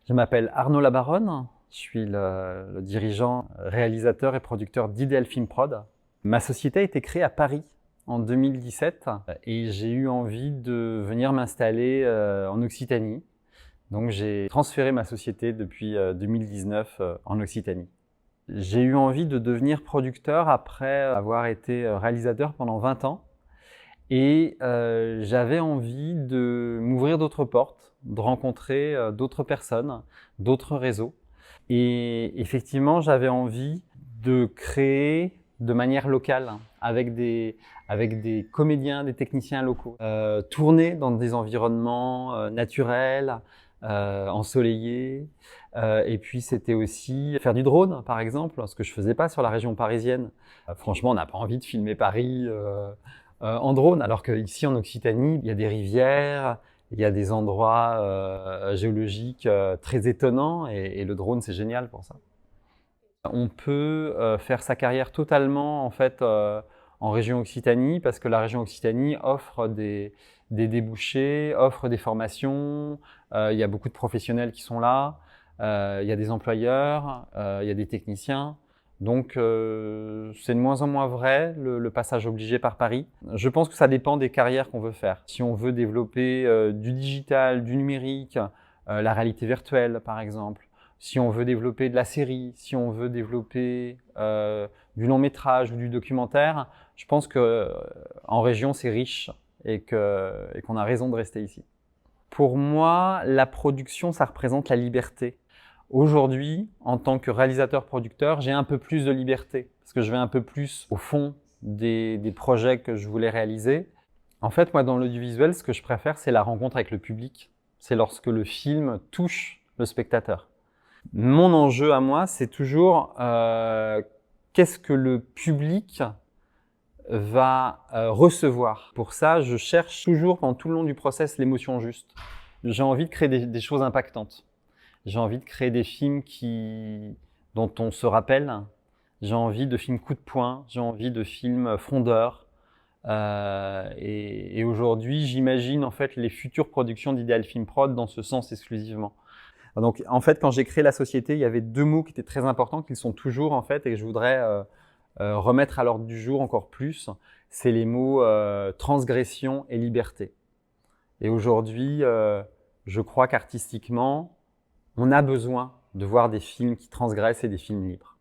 Je m'appelle Arnaud Labaronne, je suis le dirigeant, réalisateur et producteur d'Ideal Film Prod. Ma société a été créée à Paris en 2017 et j'ai eu envie de venir m'installer en Occitanie. Donc j'ai transféré ma société depuis 2019 en Occitanie. J'ai eu envie de devenir producteur après avoir été réalisateur pendant 20 ans. Et j'avais envie de m'ouvrir d'autres portes, de rencontrer d'autres personnes, d'autres réseaux. Et effectivement, j'avais envie de créer de manière locale, avec des comédiens, des techniciens locaux. Tourner dans des environnements naturels, ensoleillés. Et puis c'était aussi faire du drone, par exemple, ce que je faisais pas sur la région parisienne. Franchement, on n'a pas envie de filmer Paris en drone, alors qu'ici en Occitanie, il y a des rivières, il y a des endroits géologiques très étonnants et le drone c'est génial pour ça. On peut faire sa carrière totalement en fait en région Occitanie parce que la région Occitanie offre des débouchés, offre des formations, il y a beaucoup de professionnels qui sont là, il y a des employeurs, il y a des techniciens. Donc c'est de moins en moins vrai le passage obligé par Paris. Je pense que ça dépend des carrières qu'on veut faire. Si on veut développer du digital, du numérique, la réalité virtuelle par exemple, si on veut développer de la série, si on veut développer du long métrage ou du documentaire, je pense que en région c'est riche et qu'on a raison de rester ici. Pour moi, la production, ça représente la liberté. Aujourd'hui, en tant que réalisateur-producteur, j'ai un peu plus de liberté parce que je vais un peu plus au fond des projets que je voulais réaliser. En fait, moi, dans l'audiovisuel, ce que je préfère, c'est la rencontre avec le public. C'est lorsque le film touche le spectateur. Mon enjeu à moi, c'est toujours qu'est-ce que le public va recevoir. Pour ça, je cherche toujours, pendant tout le long du process, l'émotion juste. J'ai envie de créer des choses impactantes. J'ai envie de créer des films dont on se rappelle. J'ai envie de films coup de poing. J'ai envie de films frondeurs. Et aujourd'hui, j'imagine en fait les futures productions d'Ideal Film Prod dans ce sens exclusivement. Donc, en fait, quand j'ai créé la société, il y avait deux mots qui étaient très importants, qui sont toujours en fait, et que je voudrais remettre à l'ordre du jour encore plus. C'est les mots transgression et liberté. Et aujourd'hui, je crois qu'artistiquement, on a besoin de voir des films qui transgressent et des films libres.